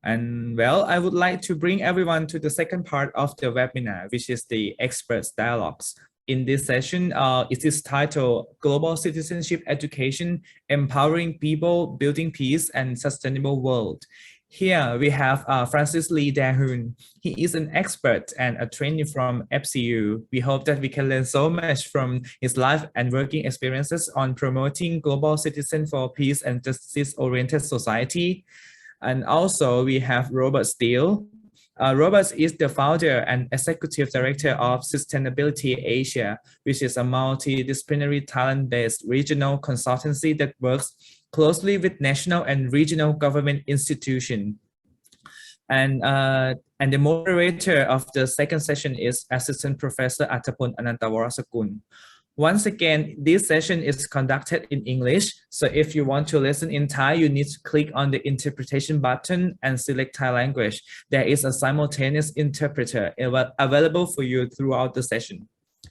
And well, I would like to bring everyone to the second part of the webinar, which is the experts dialogues. In this session, it is titled Global Citizenship Education, Empowering People, Building Peace and Sustainable World. Here we have Francis Lee Daehoon. He is an expert and a trainee from APCEIU. We hope that we can learn so much from his life and working experiences on promoting global citizen for peace and justice-oriented society. And also we have Robert Steele. Robert is the founder and executive director of Systainability Asia, which is a multidisciplinary talent-based regional consultancy that works closely with national and regional government institutions. And the moderator of the second session is Assistant Professor Athapol Anunthavorasakul. Once again, this session is conducted in English. So if you want to listen in Thai, you need to click on the interpretation button and select Thai language. There is a simultaneous interpreter available for you throughout the session.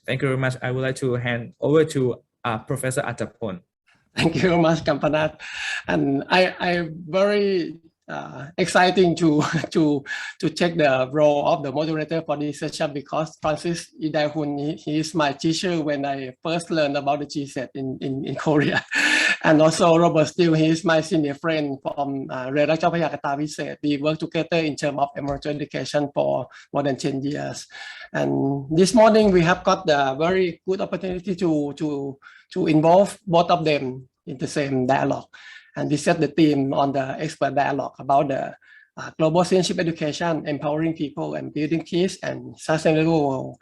Thank you very much. I would like to hand over to Professor Athapol. Thank you very much, Kampanat. And I'm very exciting to take the role of the moderator for this session because Francis Lee Daehoon, he is my teacher when I first learned about the GCED in Korea. And also Robert Steele, he is my senior friend from Viset. We work together in terms of emergency education for more than 10 years. And this morning we have got the very good opportunity to involve both of them in the same dialogue. And we set the theme on the expert dialogue about the global citizenship education, empowering people and building peace and sustainable world.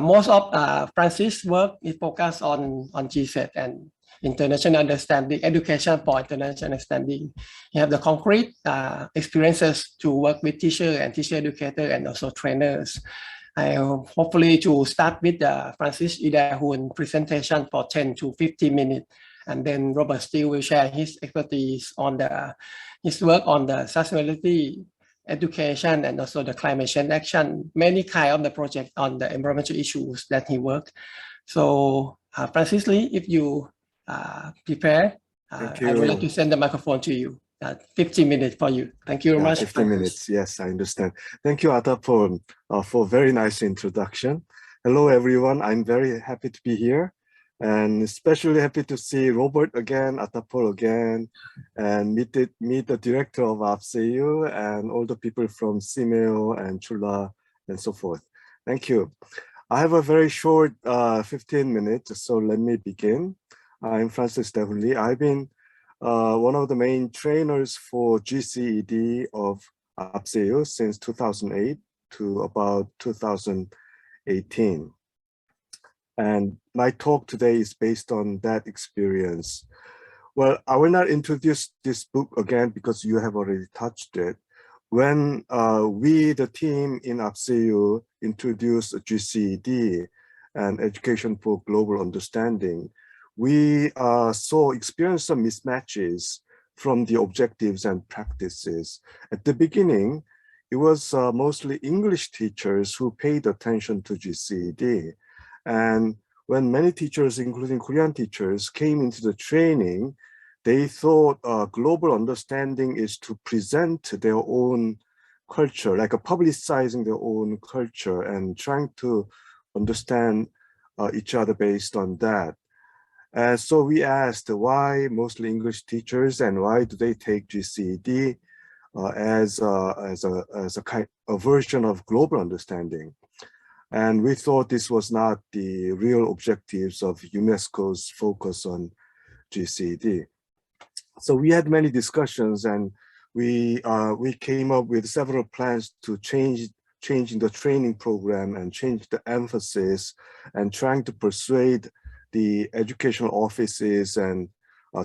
Most of Francis' work is focused on GCED and international understanding, education for international understanding. You have the concrete experiences to work with teachers and teacher educators and also trainers. I hopefully to start with Francis Lee Daehoon presentation for 10 to 15 minutes. And then Robert Steele will share his expertise on his work on the sustainability education and also the climate change action, many kind of the project on the environmental issues that he worked. So Francis Lee, if you prepare, I would like to send the microphone to you. 15 minutes for you. Thank you very much. 15 minutes, yes, I understand. Thank you, Athapol, for a very nice introduction. Hello, everyone. I'm very happy to be here. And especially happy to see Robert again, Athapol again, and meet the director of APCEIU and all the people from CMEO and Chula and so forth. Thank you. I have a very short 15 minutes, so let me begin. I'm Francis Daehoon. I've been one of the main trainers for GCED of APCEIU since 2008 to about 2018. And my talk today is based on that experience. Well, I will not introduce this book again because you have already touched it. When we, the team in APCEIU, introduced GCED and Education for Global Understanding, we experienced some mismatches from the objectives and practices. At the beginning, it was mostly English teachers who paid attention to GCED. And when many teachers, including Korean teachers, came into the training, they thought global understanding is to present their own culture, like publicizing their own culture and trying to understand each other based on that. And so we asked why mostly English teachers and why do they take GCED as a version of global understanding. And we thought this was not the real objectives of UNESCO's focus on GCED. So we had many discussions and we came up with several plans to changing the training program and change the emphasis and trying to persuade the educational offices and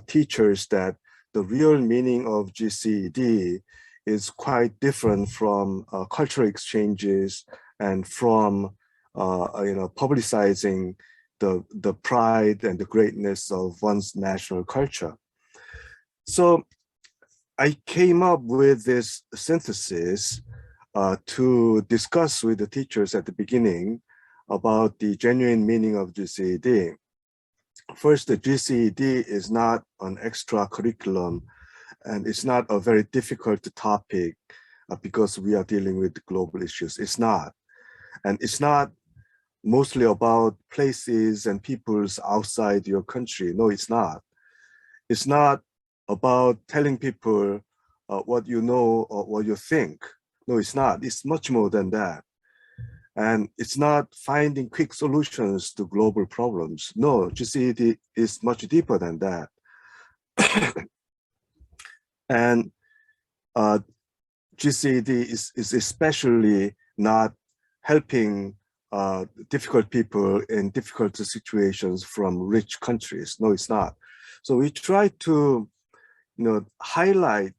teachers that the real meaning of GCED is quite different from cultural exchanges and from publicizing the pride and the greatness of one's national culture. So I came up with this synthesis to discuss with the teachers at the beginning about the genuine meaning of GCED. First, the GCED is not an extra curriculum and it's not a very difficult topic because we are dealing with global issues. It's not. And it's not mostly about places and peoples outside your country. No, it's not. It's not about telling people what you know or what you think. No, it's not. It's much more than that. And it's not finding quick solutions to global problems. No, GCED is much deeper than that. And GCED is especially not helping difficult people in difficult situations from rich countries. No, it's not. So we try to, highlight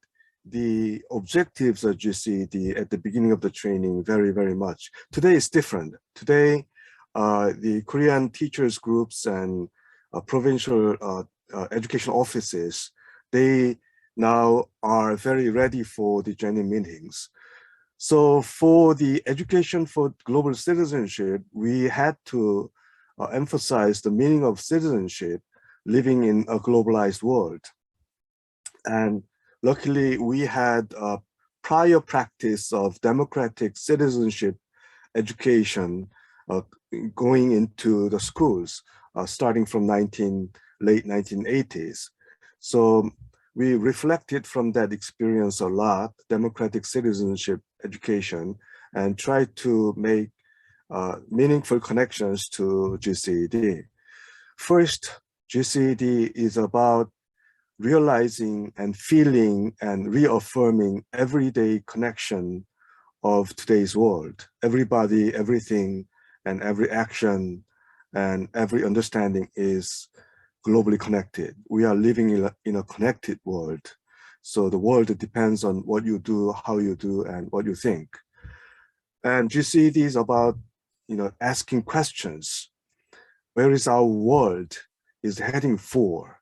the objectives of GCED at the beginning of the training very, very much. Today is different. Today, the Korean teachers groups and provincial education offices, they now are very ready for the joining meetings. So for the education for global citizenship, we had to emphasize the meaning of citizenship living in a globalized world. And luckily, we had a prior practice of democratic citizenship education going into the schools, starting from late 1980s. So we reflected from that experience a lot, democratic citizenship education, and tried to make meaningful connections to GCED. First, GCED is about realizing and feeling and reaffirming everyday connection of today's world. Everybody, everything, and every action and every understanding is globally connected. We are living in a connected world. So the world depends on what you do, how you do, and what you think. And GCED is about, asking questions. Where is our world is heading for?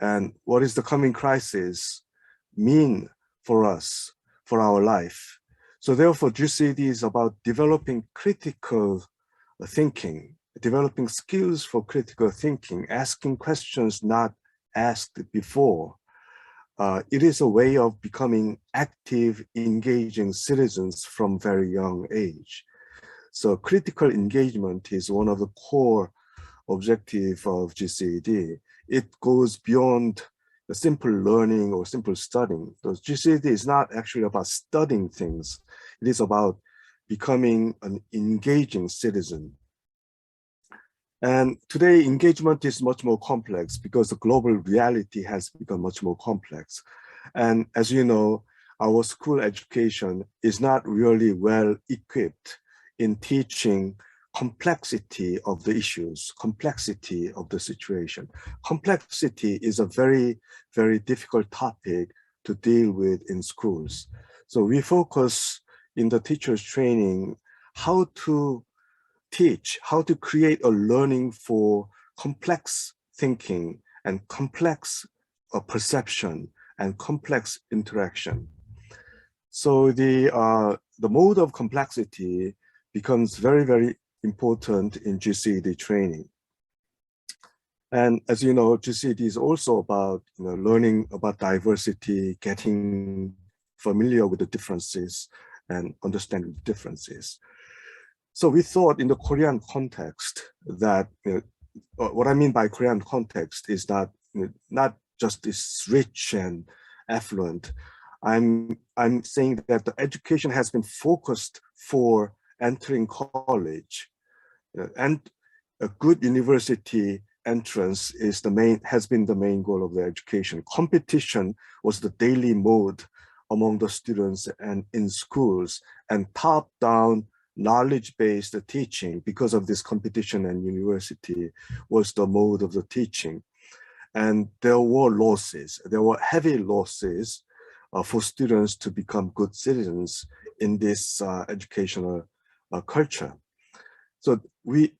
And what is the coming crisis mean for us, for our life? So therefore, GCED is about developing critical thinking, developing skills for critical thinking, asking questions not asked before. It is a way of becoming active, engaging citizens from very young age. So critical engagement is one of the core objectives of GCED. It goes beyond the simple learning or simple studying. So GCED is not actually about studying things. It is about becoming an engaging citizen. And today, engagement is much more complex because the global reality has become much more complex. And as you know, our school education is not really well equipped in teaching complexity of the issues, complexity of the situation. Complexity is a very, very difficult topic to deal with in schools. So we focus in the teachers training how to teach, how to create a learning for complex thinking and complex perception and complex interaction. So the mode of complexity becomes very, very important in GCED training. And as you know, GCED is also about learning about diversity, getting familiar with the differences and understanding the differences. So we thought in the Korean context that what I mean by Korean context is that not just this rich and affluent. I'm saying that the education has been focused for entering college, and a good university entrance is has been the main goal of the education. Competition was the daily mode among the students and in schools, and top-down knowledge-based teaching, because of this competition and university, was the mode of the teaching. And there were losses, there were heavy losses for students to become good citizens in this educational culture. So we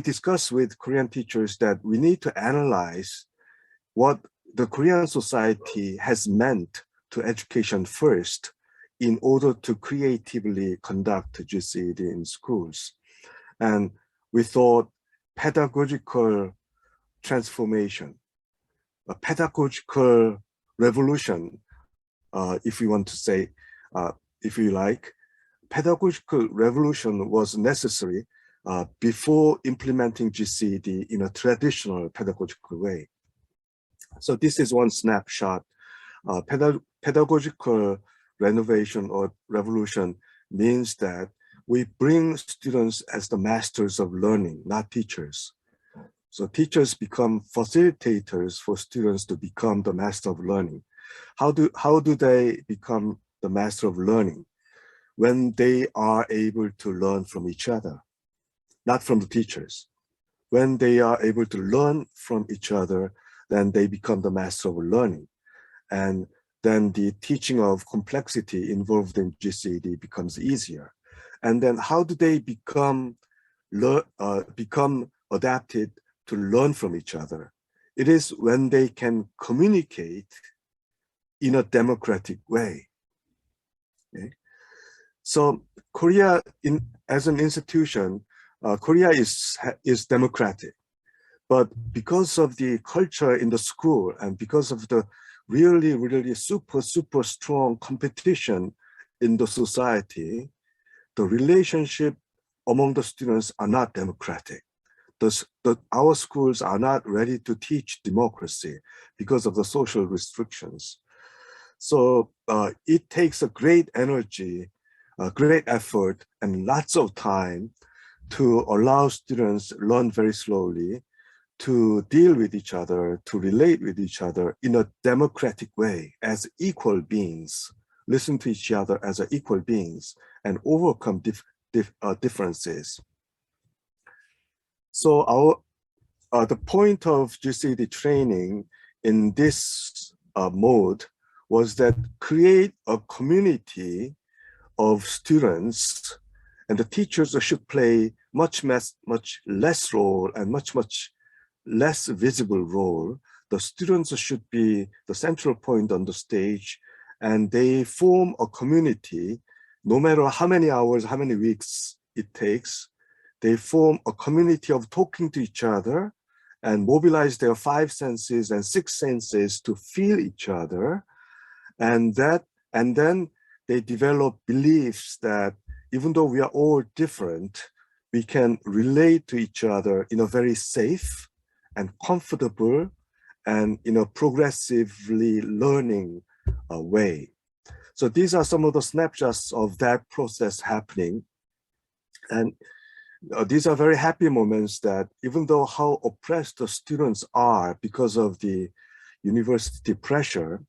discussed with Korean teachers that we need to analyze what the Korean society has meant to education first in order to creatively conduct GCED in schools. And we thought pedagogical transformation, a pedagogical revolution if you want to say, if you like, pedagogical revolution was necessary before implementing GCED in a traditional pedagogical way. So this is one snapshot. Pedagogical renovation or revolution means that we bring students as the masters of learning, not teachers. So teachers become facilitators for students to become the master of learning. How do they become the master of learning? When they are able to learn from each other, not from the teachers. When they are able to learn from each other, then they become the master of learning. And then the teaching of complexity involved in GCED becomes easier. And then how do they become adapted to learn from each other? It is when they can communicate in a democratic way. Okay? So Korea, as an institution, Korea is democratic, but because of the culture in the school and because of the really super strong competition in the society, the relationship among the students are not democratic. Our schools are not ready to teach democracy because of the social restrictions. So it takes a great energy, a great effort, and lots of time to allow students learn very slowly, to deal with each other, to relate with each other in a democratic way as equal beings, listen to each other as equal beings, and overcome differences. So the point of GCED training in this mode was that create a community of students, and the teachers should play much less role and much less visible role. The students should be the central point on the stage, and they form a community. No matter how many hours, how many weeks it takes, they form a community of talking to each other and mobilize their 5 senses and 6 senses to feel each other. And then they develop beliefs that even though we are all different, we can relate to each other in a very safe and comfortable and in a progressively learning way. So these are some of the snapshots of that process happening. And these are very happy moments that even though how oppressed the students are because of the university pressure,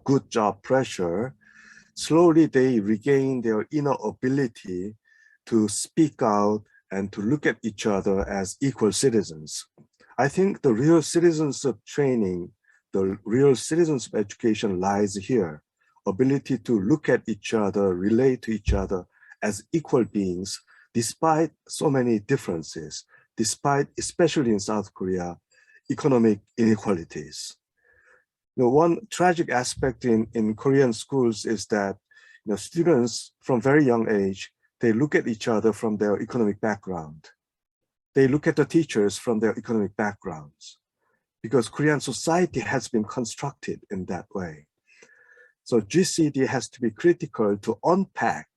good job pressure, slowly they regain their inner ability to speak out and to look at each other as equal citizens. I think the real citizens of training, the real citizens of education lies here. Ability to look at each other, relate to each other as equal beings, despite so many differences, despite, especially in South Korea, economic inequalities. One tragic aspect in Korean schools is that students from very young age, they look at each other from their economic background. They look at the teachers from their economic backgrounds, because Korean society has been constructed in that way. So GCED has to be critical to unpack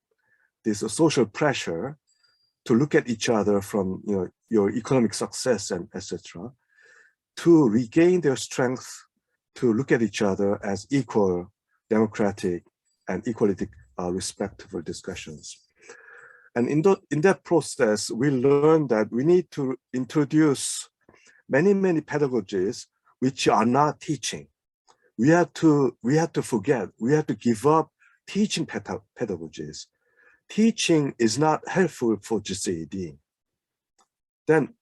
this social pressure to look at each other from your economic success and etc., to regain their strength to look at each other as equal, democratic, and equally respectful discussions. And in that process, we learned that we need to introduce many pedagogies which are not teaching. We have to forget, we have to give up teaching pedagogies. Teaching is not helpful for GCED. Then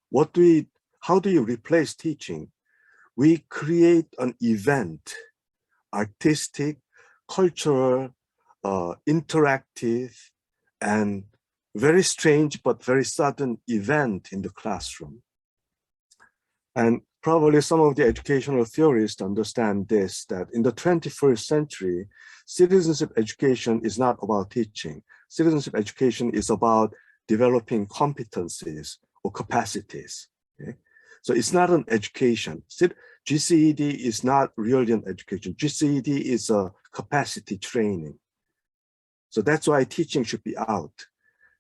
how do you replace teaching? We create an event, artistic, cultural, interactive, and very strange but very sudden event in the classroom. And probably some of the educational theorists understand this, that in the 21st century, citizenship education is not about teaching. Citizenship education is about developing competencies or capacities. Okay? So it's not an education. GCED is not really an education. GCED is a capacity training. So that's why teaching should be out.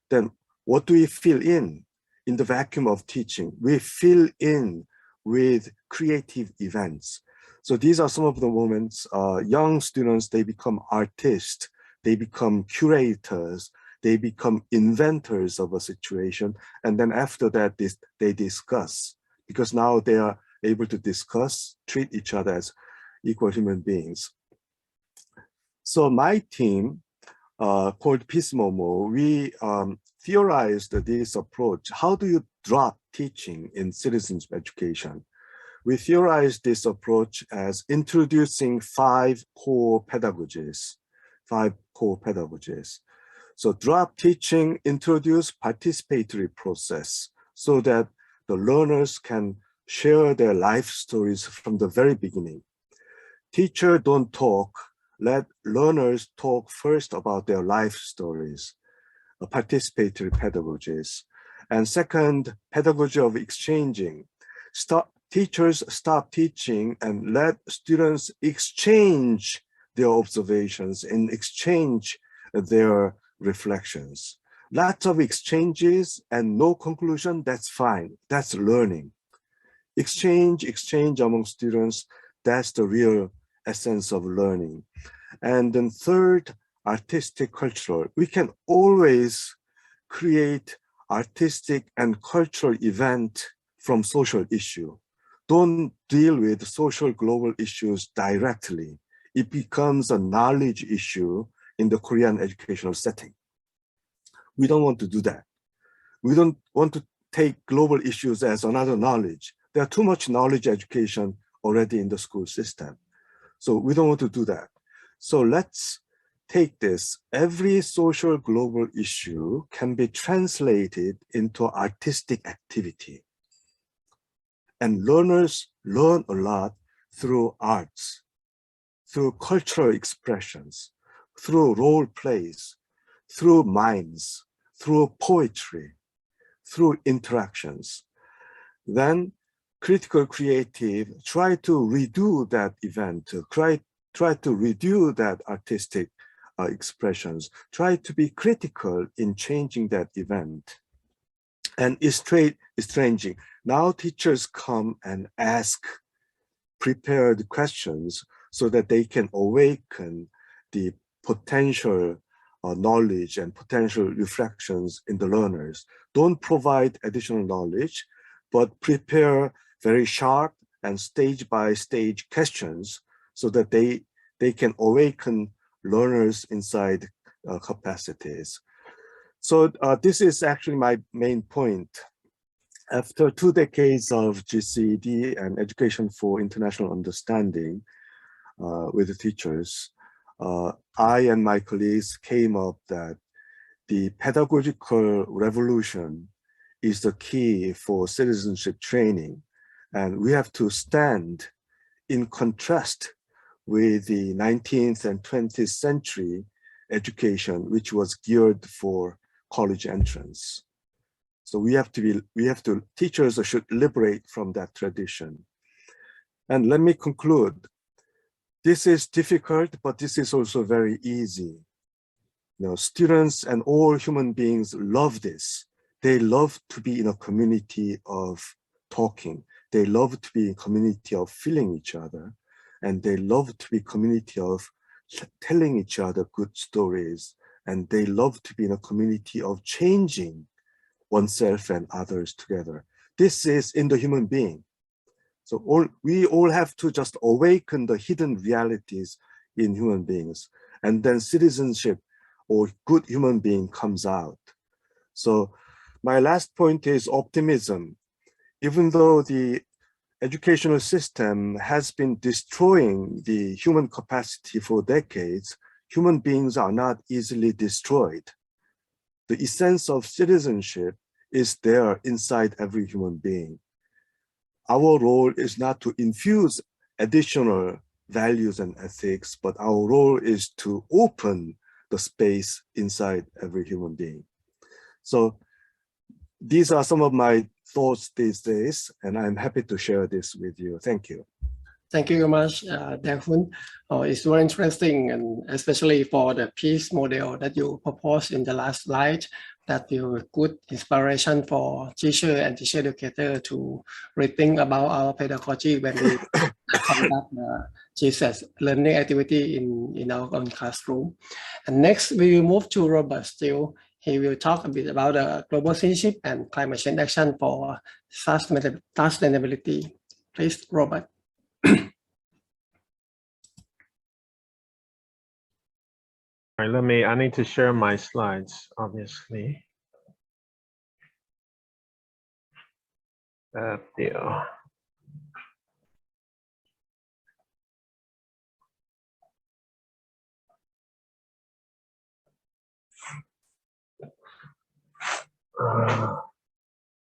Then what do we fill in the vacuum of teaching? We fill in with creative events. So these are some of the moments, young students, they become artists, they become curators, they become inventors of a situation. And then after that, they discuss, because now they are able to discuss, treat each other as equal human beings. So my team, called PEACEMOMO, we theorized this approach. How do you drop teaching in citizenship education? We theorized this approach as introducing 5 core pedagogies. So drop teaching, introduce participatory process so that the learners can share their life stories from the very beginning. Teacher don't talk, let learners talk first about their life stories, participatory pedagogies. And second, pedagogy of exchanging. Teachers stop teaching and let students exchange their observations and exchange their reflections. Lots of exchanges and no conclusion, that's fine, that's learning. Exchange among students, that's the real essence of learning. And then third, artistic cultural. We can always create artistic and cultural event from social issue. Don't deal with social global issues directly. It becomes a knowledge issue in the Korean educational setting. We don't want to do that. We don't want to take global issues as another knowledge. There's too much knowledge education already in the school system. So we don't want to do that. So let's take this. Every social global issue can be translated into artistic activity. And learners learn a lot through arts, through cultural expressions, through role plays, through mimes, through poetry, through interactions. Then critical creative, try to redo that event, try to redo that artistic expressions, try to be critical in changing that event. And estranging. Now teachers come and ask prepared questions so that they can awaken the potential knowledge and potential reflections in the learners. Don't provide additional knowledge, but prepare very sharp and stage by stage questions so that they can awaken learners inside capacities. So this is actually my main point. After 2 decades of GCED and education for international understanding with the teachers, I and my colleagues came up that the pedagogical revolution is the key for citizenship training. And we have to stand in contrast with the 19th and 20th century education, which was geared for college entrance. So teachers should liberate from that tradition. And let me conclude. This is difficult, but this is also very easy. You know, students and all human beings love this. They love to be in a community of talking. They love to be in a community of feeling each other. And they love to be a community of telling each other good stories. And they love to be in a community of changing oneself and others together. This is in the human being. So we all have to just awaken the hidden realities in human beings. And then citizenship or good human being comes out. So my last point is optimism. Even though the educational system has been destroying the human capacity for decades, human beings are not easily destroyed. The essence of citizenship is there inside every human being. Our role is not to infuse additional values and ethics, but our role is to open the space inside every human being. So these are some of my thoughts these days, and I'm happy to share this with you. Thank you. Thank you very much, Daehoon. It's very interesting, and especially for the peace model that you proposed in the last slide, that will good inspiration for teacher and teacher educator to rethink about our pedagogy when we conduct the GCED learning activity in our own classroom. And next, we will move to Robert Steele. He will talk a bit about the global citizenship and climate change action for sustainability. Please, Robert. All right, I need to share my slides, obviously. That deal.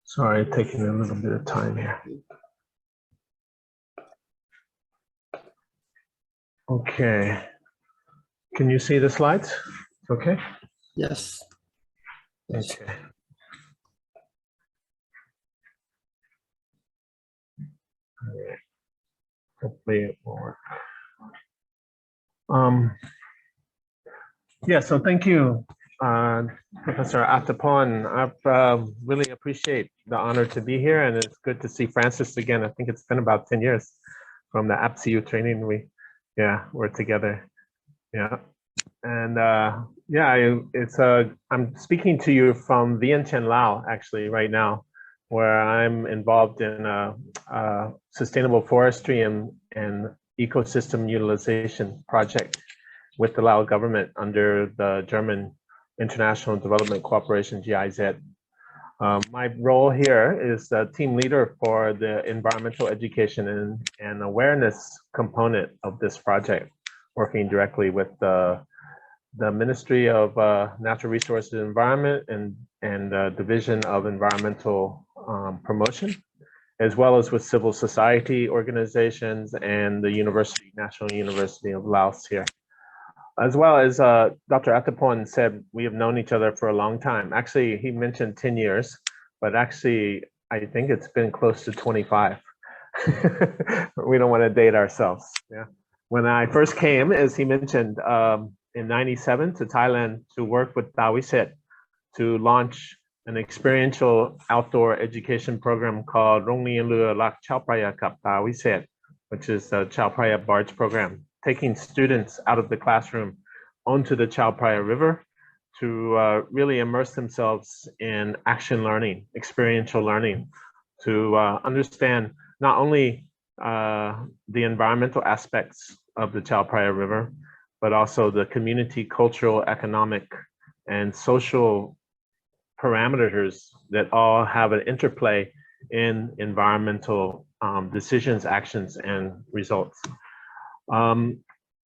Sorry, taking a little bit of time here. Okay. Can you see the slides? Okay. Yes. Okay. Hopefully it will work. Yeah, so thank you, Professor Athapol. I really appreciate the honor to be here, and it's good to see Francis again. I think it's been about 10 years from the APCEIU training. We're together. Yeah, and I'm speaking to you from Vientiane, Laos, actually, right now, where I'm involved in sustainable forestry and ecosystem utilization project with the Lao government under the German International Development Cooperation GIZ. My role here is the team leader for the environmental education and awareness component of this project, working directly with the Ministry of Natural Resources and Environment and Division of Environmental Promotion, as well as with civil society organizations and the National University of Laos here. As well as Dr. Athapol said, we have known each other for a long time. Actually, he mentioned 10 years, but actually, I think it's been close to 25. We don't want to date ourselves. Yeah. When I first came, as he mentioned, in '97 to Thailand to work with GCC to launch an experiential outdoor education program called Rong Nien Lua Lak Chao Praya Kap GCC, which is the Chao Phraya Barge program, taking students out of the classroom onto the Chao Phraya River to really immerse themselves in action learning, experiential learning, to understand not only the environmental aspects of the Chao Phraya River, but also the community, cultural, economic, and social parameters that all have an interplay in environmental decisions, actions, and results.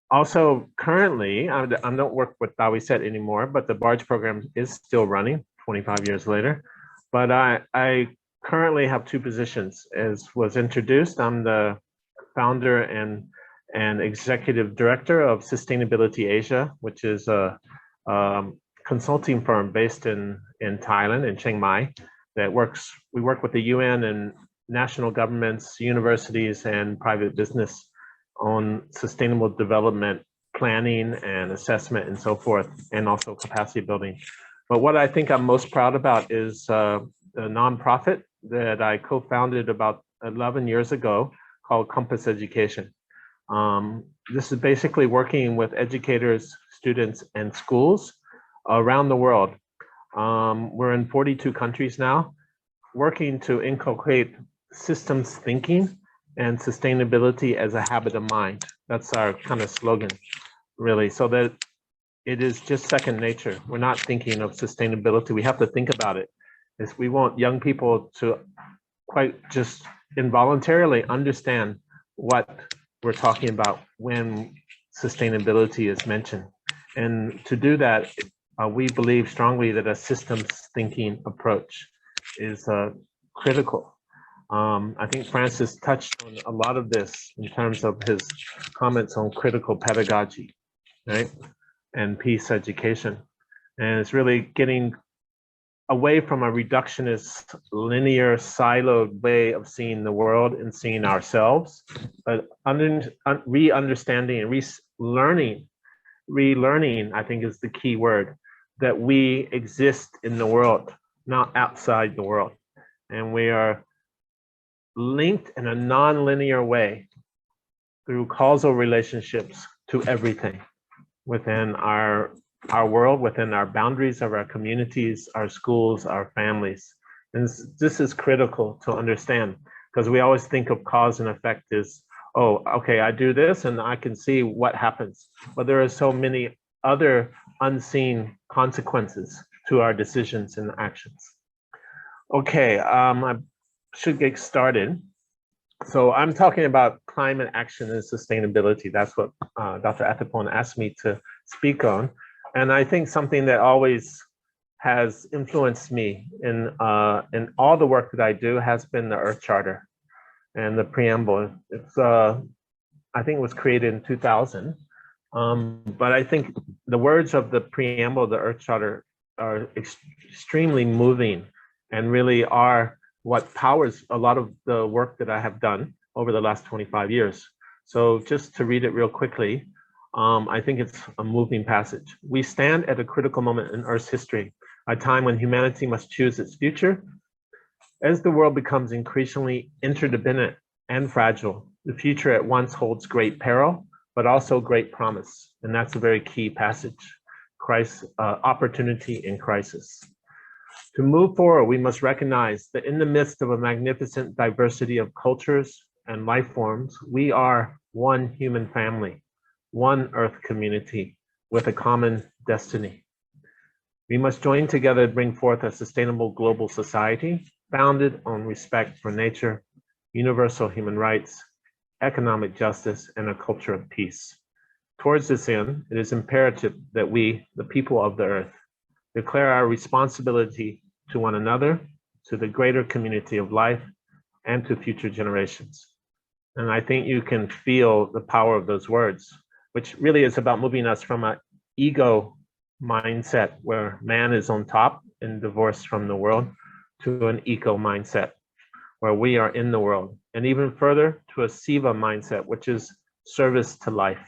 Also, currently, I don't work with GCC anymore, but the barge program is still running 25 years later. But I currently have two positions. As was introduced, I'm the founder and executive director of Systainability Asia, which is a consulting firm based in Thailand, in Chiang Mai, that we work with the UN and national governments, universities, and private business on sustainable development planning and assessment and so forth, and also capacity building. But what I think I'm most proud about is the nonprofit that I co-founded about 11 years ago called Compass Education. This is basically working with educators, students, and schools around the world. We're in 42 countries now, working to inculcate systems thinking and sustainability as a habit of mind. That's our kind of slogan, really, so that it is just second nature. We're not thinking of sustainability. We have to think about it. We want young people to quite just involuntarily understand what we're talking about when sustainability is mentioned. And to do that, we believe strongly that a systems thinking approach is critical. I think Francis touched on a lot of this in terms of his comments on critical pedagogy, right? And peace education. And it's really getting away from a reductionist, linear, siloed way of seeing the world and seeing ourselves, but re-understanding and relearning, I think is the key word, that we exist in the world, not outside the world. And we are linked in a non-linear way through causal relationships to everything within our world, within our boundaries of our communities, our schools, our families. And this is critical to understand, because we always think of cause and effect as, oh, okay, I do this and I can see what happens. But there are so many other unseen consequences to our decisions and actions. Okay, I should get started. So I'm talking about climate action and sustainability. That's what Dr. Athapol asked me to speak on. And I think something that always has influenced me in all the work that I do has been the Earth Charter and the Preamble. It's I think it was created in 2000. But I think the words of the Preamble, the Earth Charter, are extremely moving and really are what powers a lot of the work that I have done over the last 25 years. So just to read it real quickly, I think it's a moving passage. We stand at a critical moment in Earth's history, a time when humanity must choose its future. As the world becomes increasingly interdependent and fragile, the future at once holds great peril, but also great promise. And that's a very key passage, opportunity in crisis. To move forward, we must recognize that in the midst of a magnificent diversity of cultures and life forms, we are one human family, one Earth community with a common destiny. We must join together to bring forth a sustainable global society founded on respect for nature, universal human rights, economic justice, and a culture of peace. Towards this end, it is imperative that we, the people of the Earth, declare our responsibility to one another, to the greater community of life, and to future generations. And I think you can feel the power of those words, which really is about moving us from an ego mindset where man is on top and divorced from the world to an eco mindset where we are in the world, and even further to a Siva mindset, which is service to life.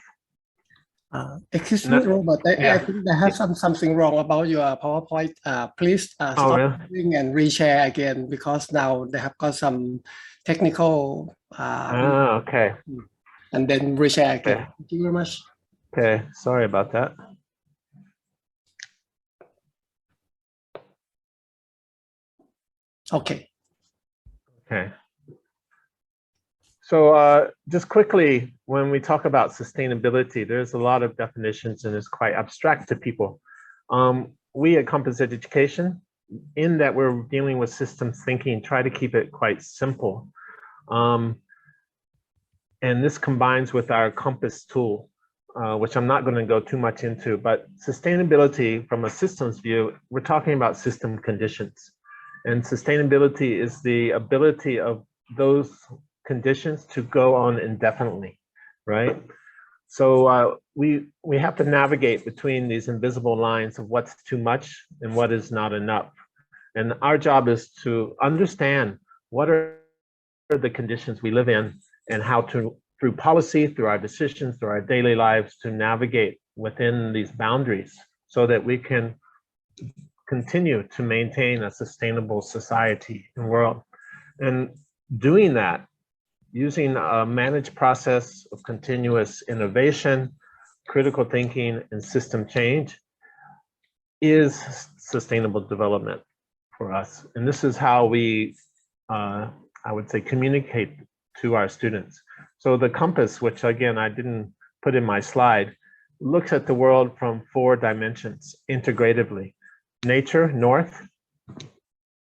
Excuse me, Robert. I think I have something wrong about your PowerPoint. Please stop doing and reshare again, because now they have got some technical. Okay. And then reshare again. Okay. Thank you very much. Okay, sorry about that. Okay. Okay. So just quickly, when we talk about sustainability, there's a lot of definitions and it's quite abstract to people. We at Composite Education, in that we're dealing with systems thinking, try to keep it quite simple. And this combines with our Compass tool, which I'm not going to go too much into, but sustainability from a systems view, we're talking about system conditions. And sustainability is the ability of those conditions to go on indefinitely, right? So we have to navigate between these invisible lines of what's too much and what is not enough. And our job is to understand what are the conditions we live in and how to, through policy, through our decisions, through our daily lives, to navigate within these boundaries so that we can continue to maintain a sustainable society and world. And doing that, using a managed process of continuous innovation, critical thinking, and system change is sustainable development for us. And this is how we, I would say, communicate to our students. So the compass, which again, I didn't put in my slide, looks at the world from 4 dimensions integratively. Nature, north,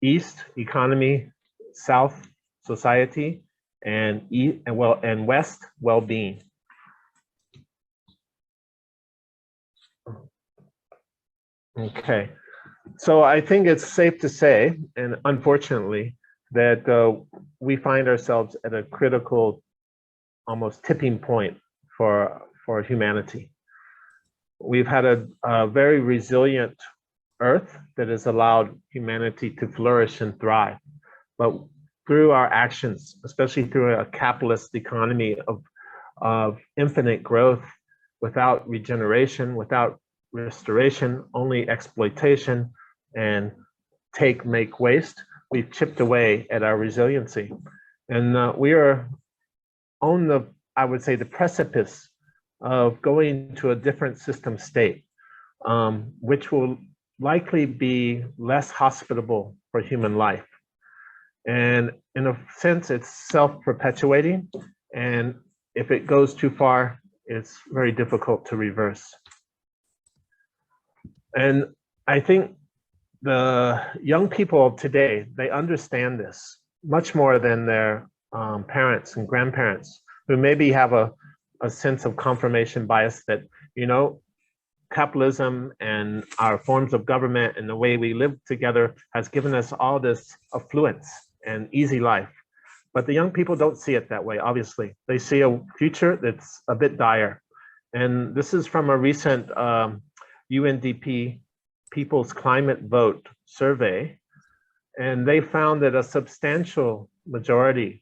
east, economy, south, society, and west, well-being. Okay, so I think it's safe to say, and unfortunately, that we find ourselves at a critical, almost tipping point for humanity. We've had a very resilient Earth that has allowed humanity to flourish and thrive. But through our actions, especially through a capitalist economy of infinite growth, without regeneration, without restoration, only exploitation and take, make, waste, we've chipped away at our resiliency. And we are on the, I would say, the precipice of going to a different system state, which will likely be less hospitable for human life. And in a sense, it's self-perpetuating. And if it goes too far, it's very difficult to reverse. And I think the young people of today, they understand this much more than their parents and grandparents, who maybe have a sense of confirmation bias that, you know, capitalism and our forms of government and the way we live together has given us all this affluence and easy life. But the young people don't see it that way, obviously. They see a future that's a bit dire. And this is from a recent UNDP People's Climate Vote survey. And they found that a substantial majority,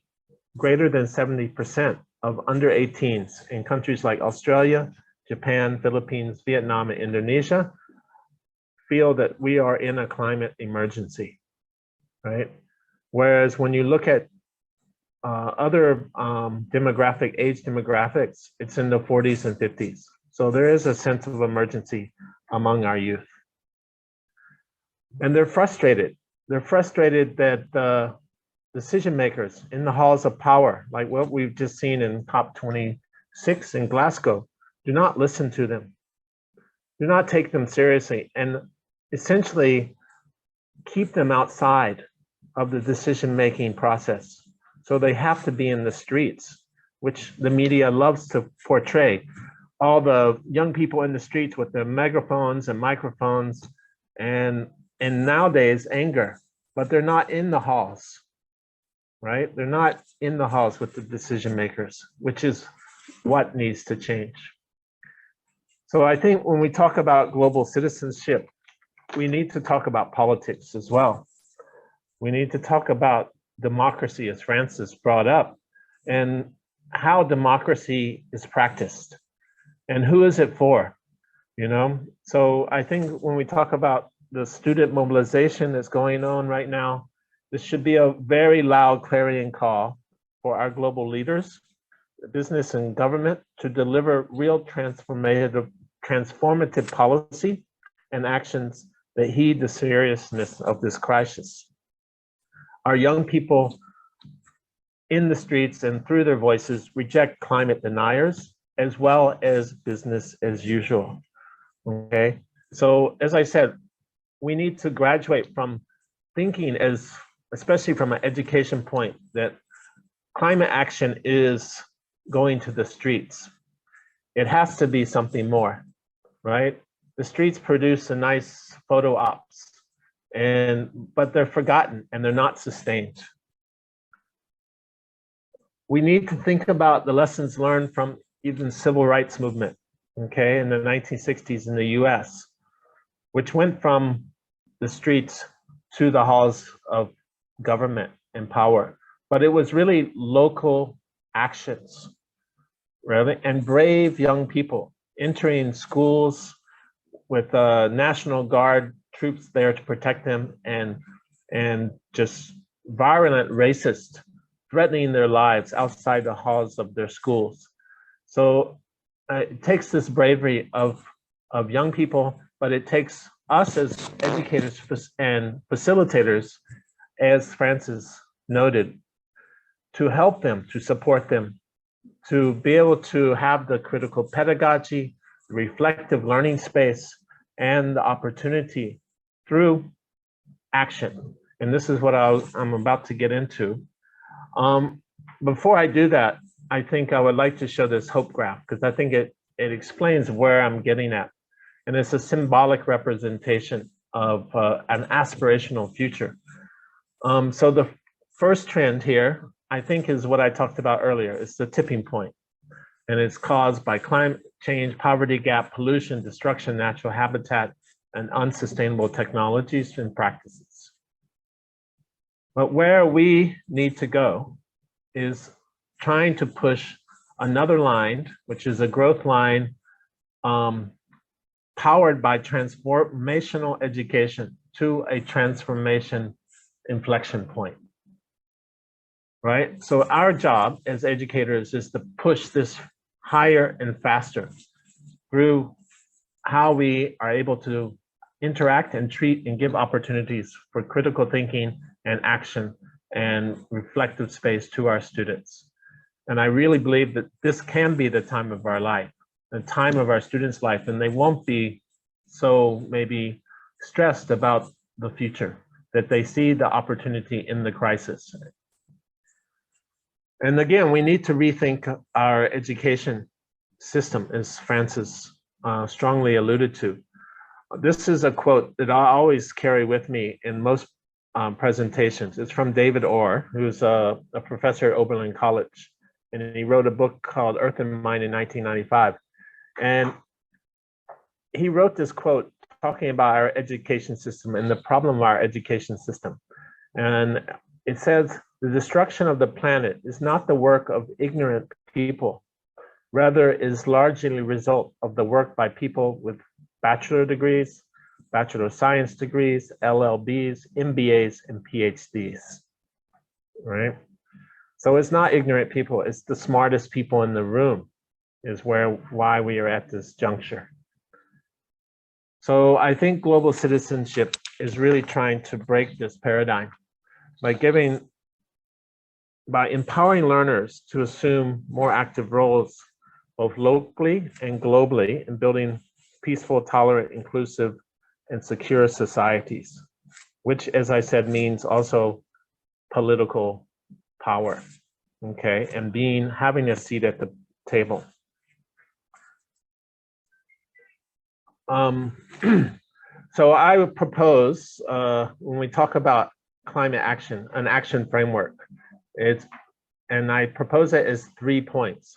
greater than 70% of under 18s in countries like Australia, Japan, Philippines, Vietnam, and Indonesia feel that we are in a climate emergency, right? Whereas when you look at other age demographics, it's in the 40s and 50s. So there is a sense of emergency among our youth. And they're frustrated. They're frustrated that the decision makers in the halls of power, like what we've just seen in COP26 in Glasgow, do not listen to them. Do not take them seriously and essentially keep them outside of the decision-making process. So they have to be in the streets, which the media loves to portray. All the young people in the streets with their megaphones and microphones and nowadays anger, but they're not in the halls, right? They're not in the halls with the decision makers, which is what needs to change. So I think when we talk about global citizenship, we need to talk about politics as well. We need to talk about democracy, as Francis brought up, and how democracy is practiced and who is it for, you know? So I think when we talk about the student mobilization that's going on right now, this should be a very loud clarion call for our global leaders, business and government, to deliver real transformative policy and actions that heed the seriousness of this crisis. Our young people in the streets and through their voices reject climate deniers as well as business as usual, okay? So as I said, we need to graduate from thinking especially from an education point, that climate action is going to the streets. It has to be something more, right? The streets produce a nice photo ops, but they're forgotten and they're not sustained. We need to think about the lessons learned from even civil rights movement, okay, in the 1960s in the US, which went from the streets to the halls of government and power. But it was really local actions, really, and brave young people entering schools with National Guard troops there to protect them, and just virulent racists threatening their lives outside the halls of their schools. So it takes this bravery of young people, but it takes us as educators and facilitators, as Francis noted, to help them, to support them, to be able to have the critical pedagogy, the reflective learning space, and the opportunity through action. And this is what I'm about to get into. Before I do that, I think I would like to show this hope graph, because I think it explains where I'm getting at. And it's a symbolic representation of an aspirational future. So the first trend here, I think, is what I talked about earlier. It's the tipping point. And it's caused by climate change, poverty gap, pollution, destruction, natural habitat, and unsustainable technologies and practices. But where we need to go is trying to push another line, which is a growth line powered by transformational education to a transformation inflection point, right? So our job as educators is to push this higher and faster through how we are able to interact and treat and give opportunities for critical thinking and action and reflective space to our students. And I really believe that this can be the time of our life, the time of our students' life, and they won't be so maybe stressed about the future, that they see the opportunity in the crisis. And again, we need to rethink our education system, as Francis strongly alluded to. This is a quote that I always carry with me in most presentations. It's from David Orr, who's a professor at Oberlin College. And he wrote a book called Earth and Mind in 1995. And he wrote this quote talking about our education system and the problem of our education system. And it says, the destruction of the planet is not the work of ignorant people, rather is largely a result of the work by people with bachelor degrees, bachelor of science degrees, LLBs, MBAs, and PhDs, right? So it's not ignorant people, it's the smartest people in the room is why we are at this juncture. So I think global citizenship is really trying to break this paradigm by empowering learners to assume more active roles, both locally and globally, in building peaceful, tolerant, inclusive, and secure societies, which, as I said, means also political power, okay, and having a seat at the table. So I would propose, when we talk about climate action, an action framework, and I propose it as 3 points.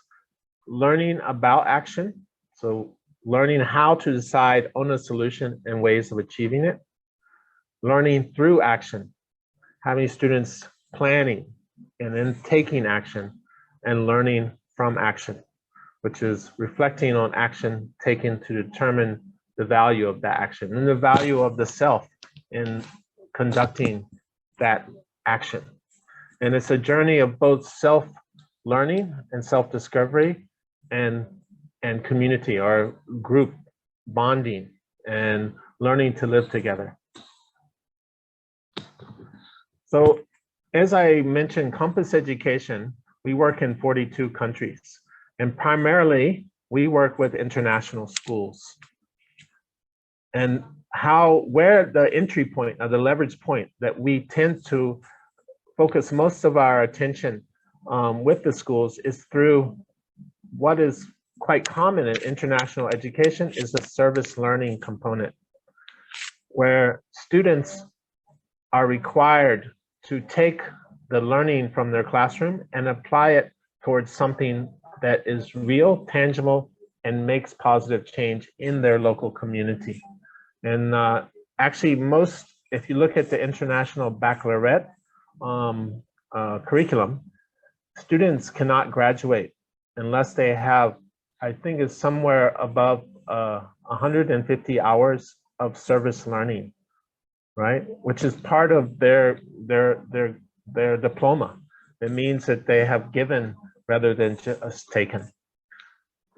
Learning about action, so learning how to decide on a solution and ways of achieving it. Learning through action, having students planning and then taking action, and learning from action, which is reflecting on action taken to determine the value of that action and the value of the self in conducting that action. And it's a journey of both self-learning and self-discovery and community or group bonding and learning to live together. So as I mentioned, Compass Education, we work in 42 countries, and primarily we work with international schools. And where the entry point or the leverage point that we tend to focus most of our attention with the schools is through what is quite common in international education is the service learning component, where students are required to take the learning from their classroom and apply it towards something that is real, tangible, and makes positive change in their local community. And actually if you look at the international baccalaureate curriculum, students cannot graduate unless they have, I think it's somewhere above 150 hours of service learning, right? Which is part of their diploma. It means that they have given rather than just taken.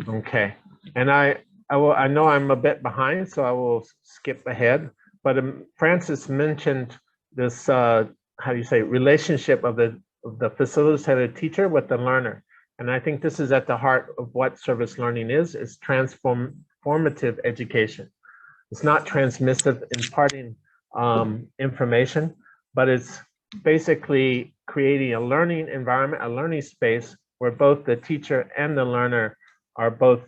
Okay, and I know I'm a bit behind, so I will skip ahead. But Francis mentioned this, how do you say, relationship of the facilitator teacher with the learner. And I think this is at the heart of what service learning is transformative education. It's not transmissive, imparting information, but it's basically creating a learning environment, a learning space where both the teacher and the learner are both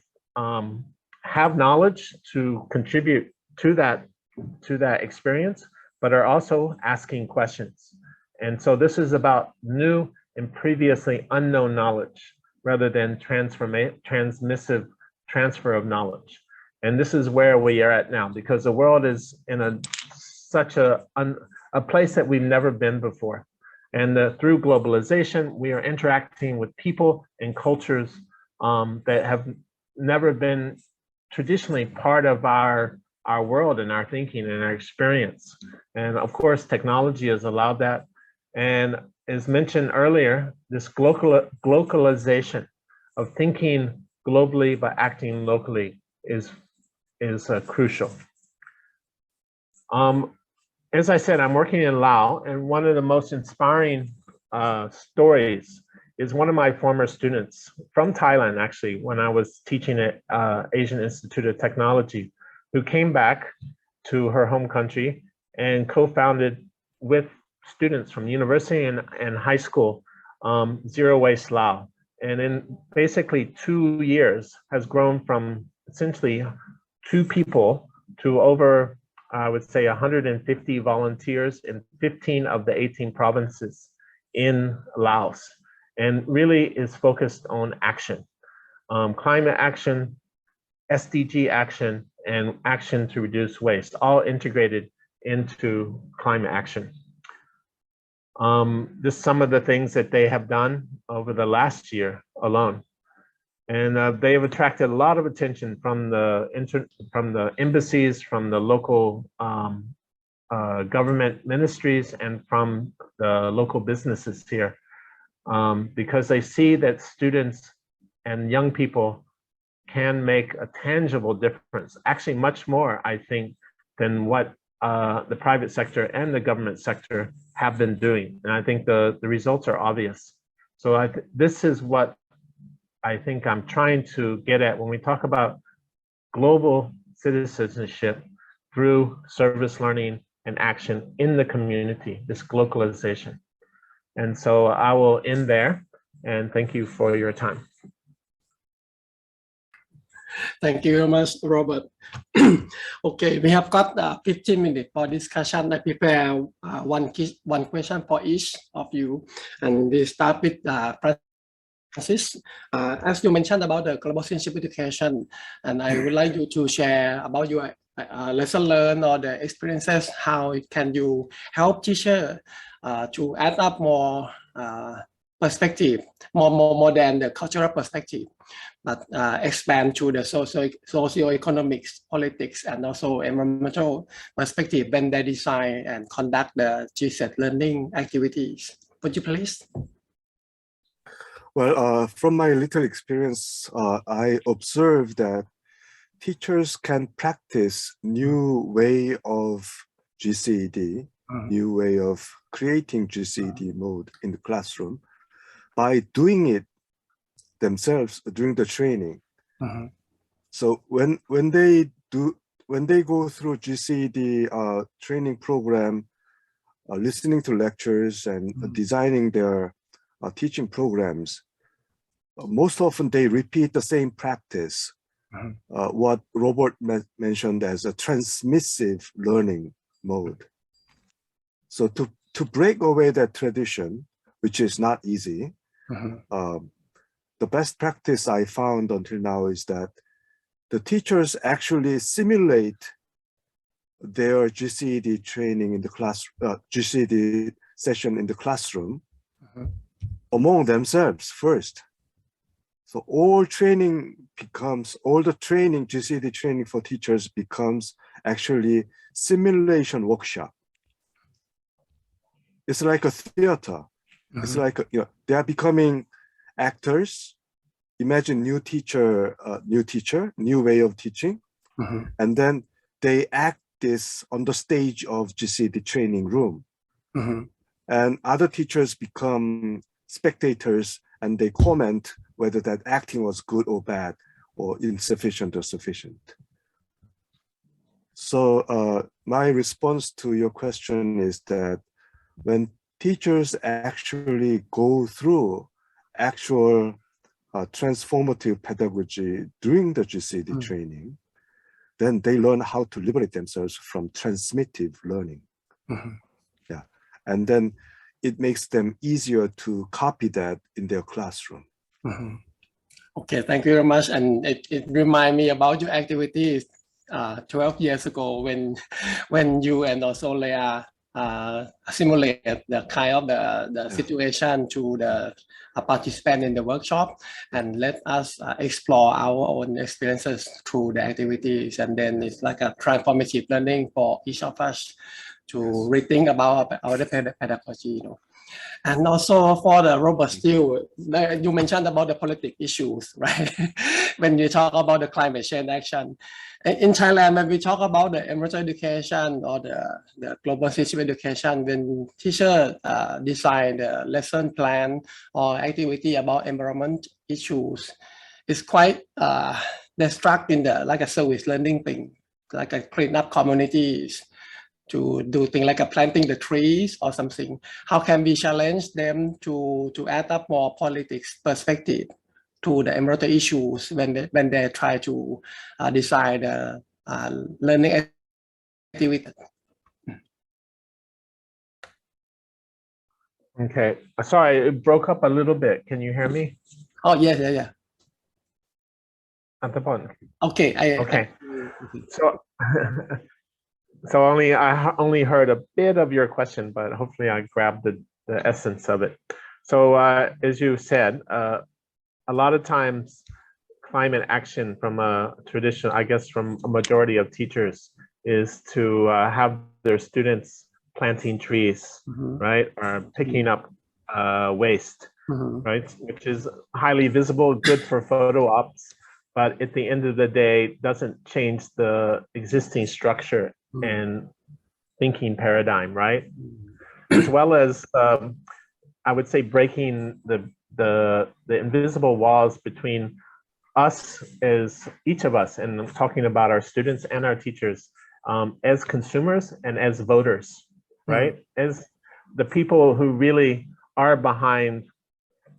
have knowledge to contribute to that experience, but are also asking questions. And so this is about new and previously unknown knowledge rather than transmissive transfer of knowledge. And this is where we are at now, because the world is in such a place that we've never been before. And through globalization, we are interacting with people and cultures that have never been traditionally part of our world and our thinking and our experience. And of course, technology has allowed that. And as mentioned earlier, this globalization of thinking globally but acting locally is crucial. As I said, I'm working in Laos, and one of the most inspiring stories is one of my former students from Thailand, actually, when I was teaching at Asian Institute of Technology, who came back to her home country and co-founded with students from university and high school, Zero Waste Laos. And in basically 2 years has grown from essentially 2 people to over, I would say, 150 volunteers in 15 of the 18 provinces in Laos, and really is focused on action, climate action, SDG action, and action to reduce waste, all integrated into climate action. This is some of the things that they have done over the last year alone. And they have attracted a lot of attention from the embassies, from the local government ministries, and from the local businesses here, because they see that students and young people can make a tangible difference, actually much more, I think, than what the private sector and the government sector have been doing. And I think the results are obvious. So this is what I think I'm trying to get at when we talk about global citizenship through service learning and action in the community, this globalization. And so I will end there, and thank you for your time. Thank you very much, Robert. Okay, we have got 15 minutes for discussion. I prepare one question for each of you, and we start with Francis. As you mentioned about the global citizenship education, and I would like you to share about your lesson learned or the experiences, how can you help teacher to add up more perspective, more than the cultural perspective, but expand to the socio-economics, politics, and also environmental perspective when they design and conduct the GCED learning activities. Would you please? Well, from my little experience, I observed that teachers can practice new way of GCED, new way of creating GCED mode in the classroom by doing it themselves during the training. So when they go through GCED training program, listening to lectures and designing their teaching programs, most often they repeat the same practice, what Robert mentioned as a transmissive learning mode. So to break away that tradition, which is not easy, the best practice I found until now is that the teachers actually simulate their GCED training in the class, GCED session in the classroom among themselves first. So all the training, GCED training for teachers becomes actually simulation workshop. It's like a theater. It's like, they are becoming actors. Imagine new teacher, new way of teaching. And then they act this on the stage of GCED training room. And other teachers become spectators, and they comment whether that acting was good or bad, or insufficient or sufficient. So my response to your question is that when teachers actually go through actual transformative pedagogy during the GCED training, then they learn how to liberate themselves from transmissive learning. Yeah, and then it makes them easier to copy that in their classroom. Okay, thank you very much. And it reminds me about your activities 12 years ago when you and also Leah simulate the kind of the situation to the participant in the workshop, and let us explore our own experiences through the activities. And then it's like a transformative learning for each of us to rethink about our pedagogy, And also for the Robert Steele, you mentioned about the political issues, right? When you talk about the climate change action. In Thailand, when we talk about the environmental education or the global citizenship education, when teachers design the lesson plan or activity about environment issues, it's quite they're struck in the like a service learning thing, like a clean up communities, to do things like planting the trees or something. How can we challenge them to add up more politics perspective to the environmental issues when they try to design the learning activity? Okay, sorry, it broke up a little bit. Can you hear me? Oh, yeah. Athapol. Okay. So, I only heard a bit of your question, but hopefully I grabbed the essence of it. So as you said, a lot of times climate action from a tradition, I guess from a majority of teachers, is to have their students planting trees, right? Or picking up waste, right? Which is highly visible, good for photo ops, but at the end of the day, doesn't change the existing structure and thinking paradigm, right? As well as, I would say, breaking the invisible walls between us as each of us, and I'm talking about our students and our teachers, as consumers and as voters, right? As the people who really are behind,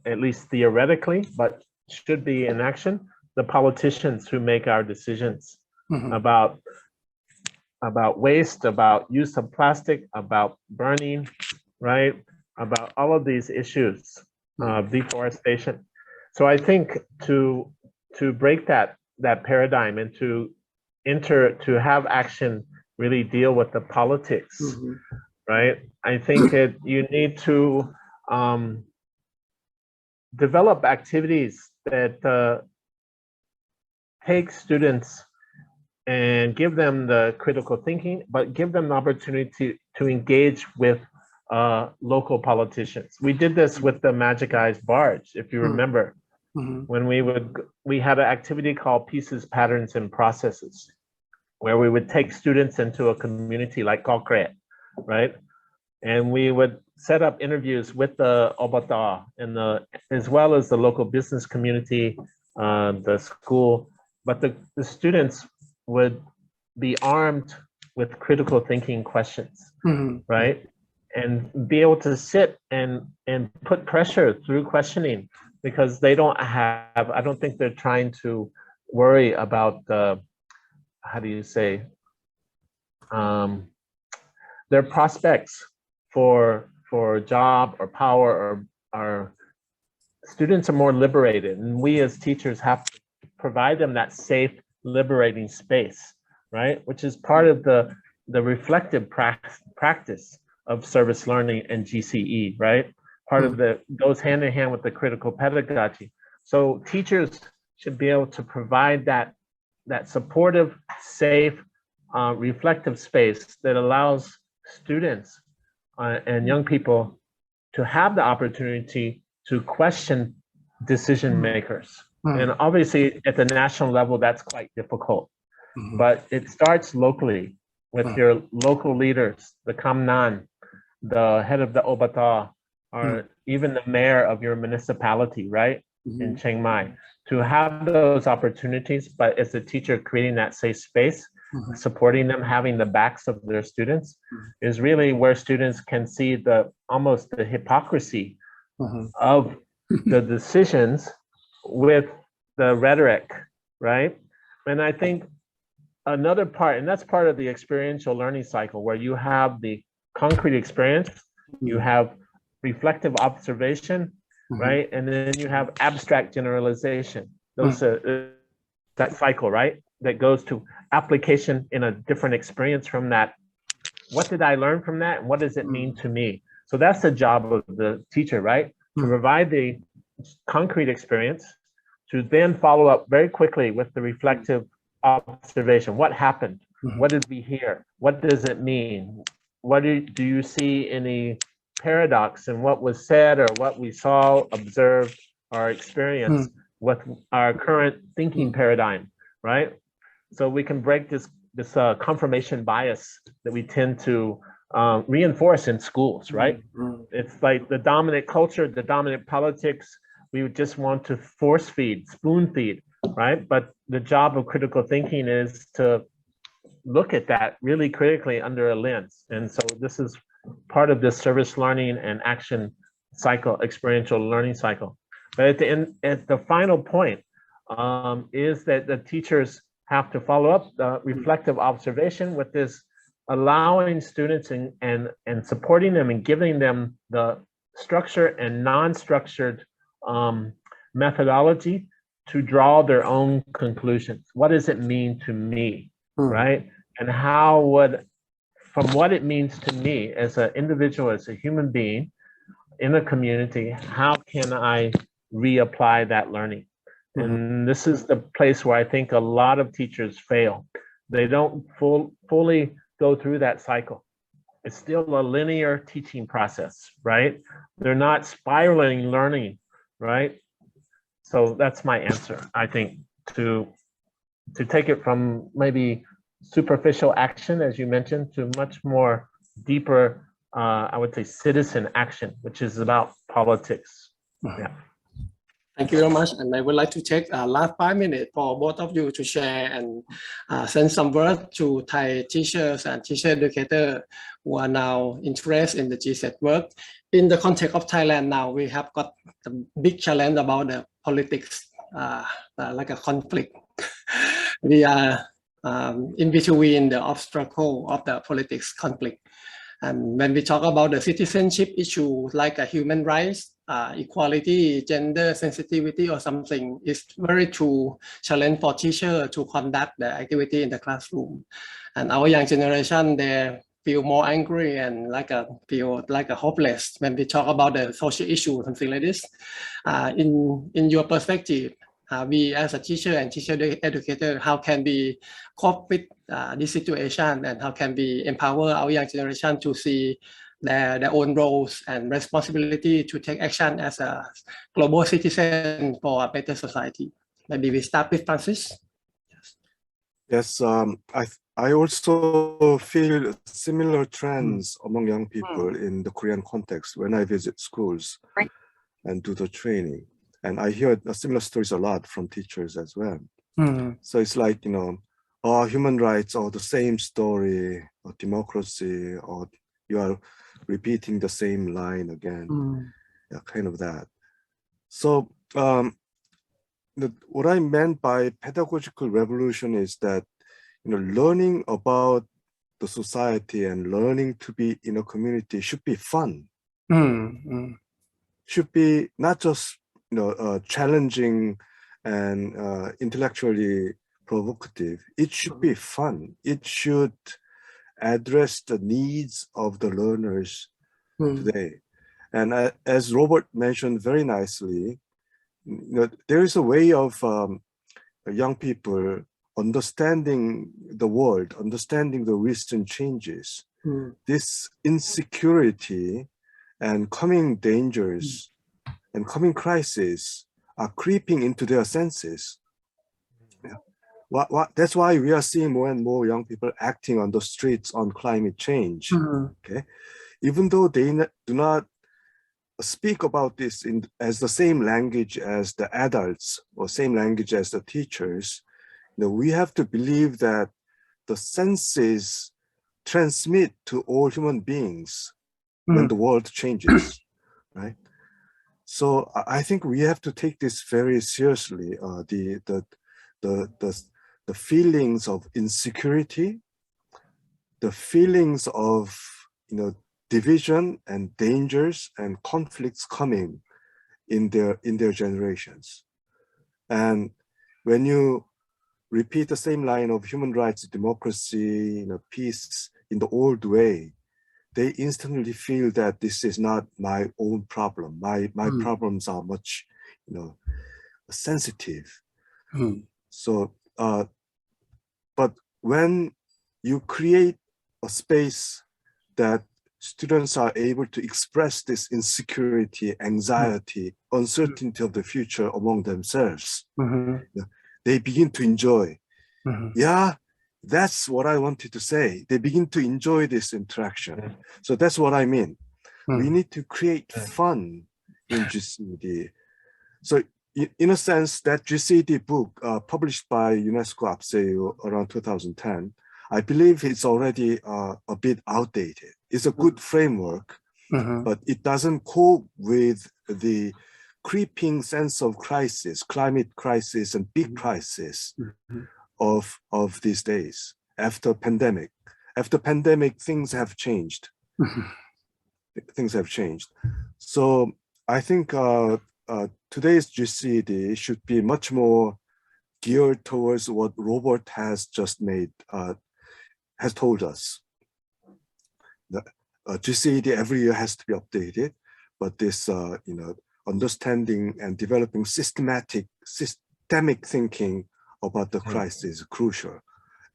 at least theoretically, but should be in action, the politicians who make our decisions about waste, about use of plastic, about burning, right? About all of these issues of deforestation. So I think to break that paradigm and to have action really deal with the politics, right? I think that you need to develop activities that take students and give them the critical thinking, but give them the opportunity to engage with local politicians. We did this with the Magic Eyes Barge, if you remember, when we had an activity called Pieces, Patterns, and Processes, where we would take students into a community like Kokret, right? And we would set up interviews with the obata and as well as the local business community, the school, but the students would be armed with critical thinking questions, right? And be able to sit and put pressure through questioning, because they don't have, I don't think they're trying to worry about how do you say, their prospects for job or power, or students are more liberated, and we as teachers have to provide them that safe, liberating space, right? Which is part of the reflective practice of service learning and GCE, right? Part of goes hand in hand with the critical pedagogy. So teachers should be able to provide that supportive, safe, reflective space that allows students and young people to have the opportunity to question decision makers. And obviously at the national level, that's quite difficult, but it starts locally with your local leaders, the Kamnan, the head of the Obata, or even the mayor of your municipality, right? In Chiang Mai, to have those opportunities, but as a teacher, creating that safe space, supporting them, having the backs of their students, is really where students can see almost the hypocrisy of the decisions with the rhetoric, right? And I think another part, and that's part of the experiential learning cycle, where you have the concrete experience, you have reflective observation, right? And then you have abstract generalization. those that cycle, right? That goes to application in a different experience from that. What did I learn from that? And what does it mean to me? So that's the job of the teacher, right? To provide the concrete experience, to then follow up very quickly with the reflective observation. What happened? What did we hear? What does it mean? What do you see any paradox in what was said or what we saw, observed, or experienced with our current thinking paradigm, right? So we can break this confirmation bias that we tend to reinforce in schools, right? It's like the dominant culture, the dominant politics. We would just want to force feed, spoon feed, right? But the job of critical thinking is to look at that really critically under a lens. And so this is part of this service learning and action cycle, experiential learning cycle. But at the end, at the final point is that the teachers have to follow up the reflective observation with this allowing students and supporting them and giving them the structure and non-structured methodology to draw their own conclusions. What does it mean to me, right? And how would, from what it means to me as an individual, as a human being in a community, how can I reapply that learning? And this is the place where I think a lot of teachers fail. They don't fully go through that cycle. It's still a linear teaching process, right? They're not spiraling learning, right? So that's my answer, I think, to take it from maybe superficial action, as you mentioned, to much more deeper, I would say, citizen action, which is about politics. Yeah. Thank you very much. And I would like to take last 5 minutes for both of you to share and send some words to Thai teachers and teacher educators who are now interested in the GCED work. In the context of Thailand now, we have got the big challenge about the politics, like a conflict. We are in between the obstacle of the politics conflict. And when we talk about the citizenship issue, like a human rights, equality, gender sensitivity or something, is very true challenge for teacher to conduct the activity in the classroom. And our young generation, they feel more angry and feel like a hopeless when we talk about the social issue, something like this. In your perspective, we as a teacher and teacher educator, how can we cope with this situation, and how can we empower our young generation to see their own roles and responsibility to take action as a global citizen for a better society? Maybe we start with Francis. Yes, I also feel similar trends among young people in the Korean context when I visit schools and do the training. And I hear similar stories a lot from teachers as well. So it's like, you know, human rights or the same story, or democracy, or you are repeating the same line again, yeah, kind of that. So what I meant by pedagogical revolution is that, you know, learning about the society and learning to be in a community should be fun. Should be not just, you know, challenging and intellectually provocative. It should be fun. It should address the needs of the learners today. And as Robert mentioned very nicely, you know, there is a way of young people understanding the world, understanding the recent changes. This insecurity and coming dangers and coming crises are creeping into their senses. Yeah. That's why we are seeing more and more young people acting on the streets on climate change. Okay, even though they do not speak about this as the same language as the adults or same language as the teachers, you know, we have to believe that the senses transmit to all human beings when the world changes, right? So I think we have to take this very seriously. The feelings of insecurity, the feelings of, you know, division and dangers and conflicts coming in their generations, and when you repeat the same line of human rights, democracy, peace in the old way, they instantly feel that this is not my own problem. My problems are much, sensitive. So, but when you create a space that students are able to express this insecurity, anxiety, uncertainty of the future among themselves, they begin to enjoy. Yeah, that's what I wanted to say. They begin to enjoy this interaction. So that's what I mean. We need to create fun in GCED. So in a sense, that GCED book published by UNESCO APCEIU around 2010, I believe it's already a bit outdated. It's a good framework, but it doesn't cope with the creeping sense of crisis, climate crisis and big crisis of these days after pandemic. After pandemic, things have changed. Things have changed. So I think today's GCED should be much more geared towards what Robert has just has told us. The GCED every year has to be updated, but this understanding and developing systemic thinking about the crisis is crucial,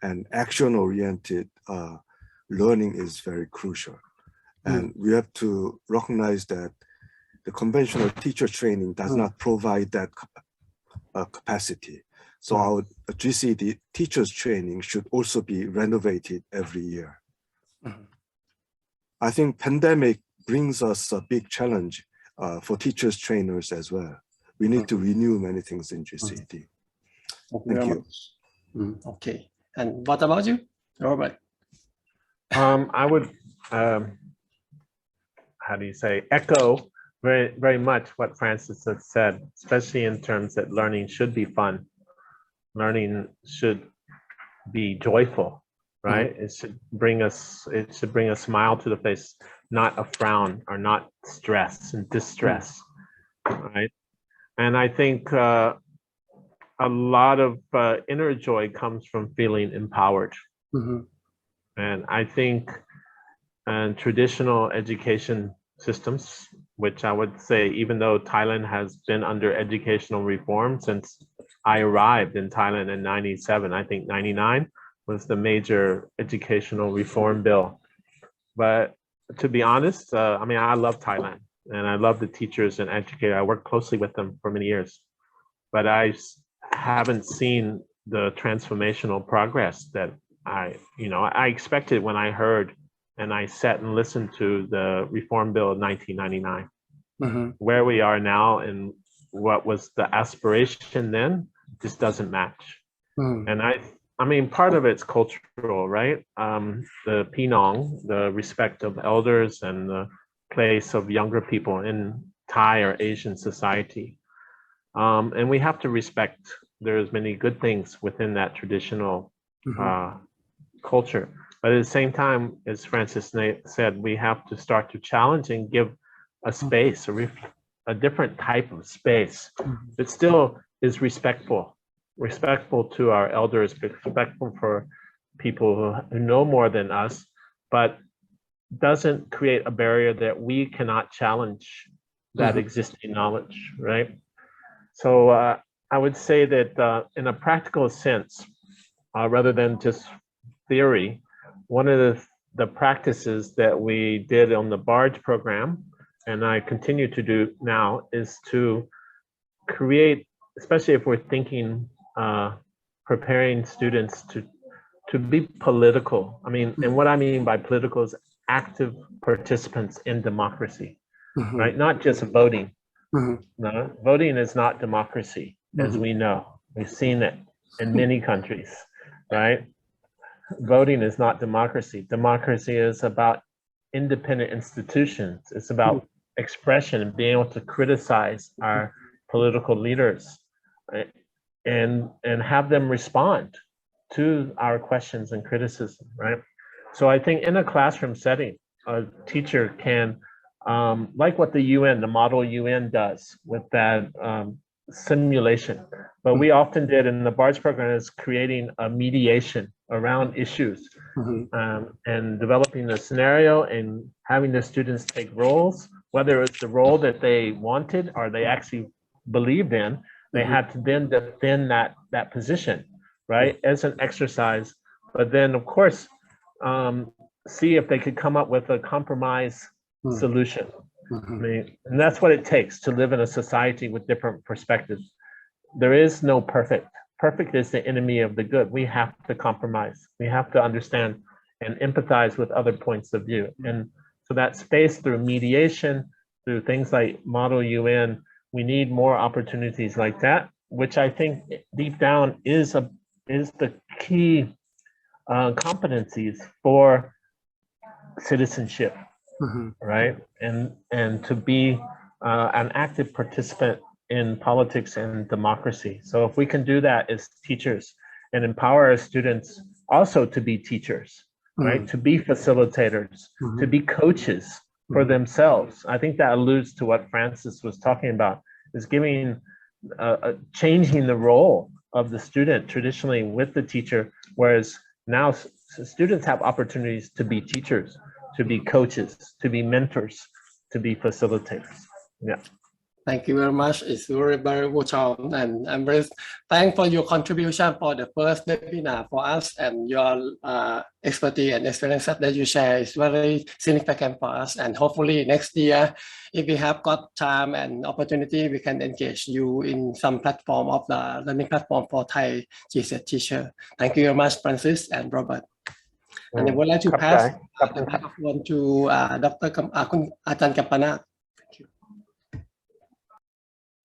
and action-oriented learning is very crucial. And we have to recognize that the conventional teacher training does not provide that capacity. So our GCED teachers training should also be renovated every year. I think pandemic brings us a big challenge for teachers trainers as well. We need to renew many things in GCED. Thank you. Okay. And what about you, Robert? I would, echo very, very much what Francis has said, especially in terms that learning should be fun. Learning should be joyful, right? It should bring a smile to the face, not a frown, or not stress and distress, right? And I think a lot of inner joy comes from feeling empowered. And I think traditional education systems, which I would say, even though Thailand has been under educational reform since I arrived in Thailand in 97, I think 99 was the major educational reform bill. But to be honest, I mean, I love Thailand and I love the teachers and educators. I worked closely with them for many years, but I haven't seen the transformational progress that I expected when I heard and I sat and listened to the reform bill of 1999. Where we are now and what was the aspiration then just doesn't match. And I mean, part of it's cultural, right? The Pinong, the respect of elders and the place of younger people in Thai or Asian society. And we have to respect there's many good things within that traditional culture. But at the same time, as Francis said, we have to start to challenge and give a space, a different type of space that still is respectful to our elders, respectful for people who know more than us, but doesn't create a barrier that we cannot challenge that existing knowledge, right? So I would say that in a practical sense, rather than just theory, one of the practices that we did on the BARGE program, and I continue to do now, is to create, especially if we're thinking, preparing students to be political. I mean, and what I mean by political is active participants in democracy, right? Not just voting. No, voting is not democracy, as we know. We've seen it in many countries, right? Voting is not democracy. Democracy is about independent institutions. It's about expression and being able to criticize our political leaders, right? And have them respond to our questions and criticism, right? So I think in a classroom setting, a teacher can, like what the UN, the model UN does with that simulation. But we often did in the BARDS program is creating a mediation around issues and developing a scenario and having the students take roles, whether it's the role that they wanted or they actually believed in, they had to then defend that position, right, as an exercise. But then, of course, see if they could come up with a compromise solution. I mean, and that's what it takes to live in a society with different perspectives. There is no perfect. Perfect is the enemy of the good. We have to compromise. We have to understand and empathize with other points of view. And so that space through mediation, through things like Model UN, we need more opportunities like that, which I think deep down is the key competencies for citizenship, right? And to be an active participant in politics and democracy. So if we can do that as teachers and empower our students also to be teachers, right? To be facilitators, to be coaches for themselves. I think that alludes to what Francis was talking about, is giving, changing the role of the student traditionally with the teacher, whereas now students have opportunities to be teachers, to be coaches, to be mentors, to be facilitators. Yeah. Thank you very much. It's very, very welcome. And I'm very thankful for your contribution for the first webinar for us, and your expertise and experiences that you share is very significant for us. And hopefully next year, if we have got time and opportunity, we can engage you in some platform of the learning platform for Thai GCED teacher. Thank you very much, Francis and Robert. And I would like to pass the microphone to Dr. Ajan Kampanath. Thank you.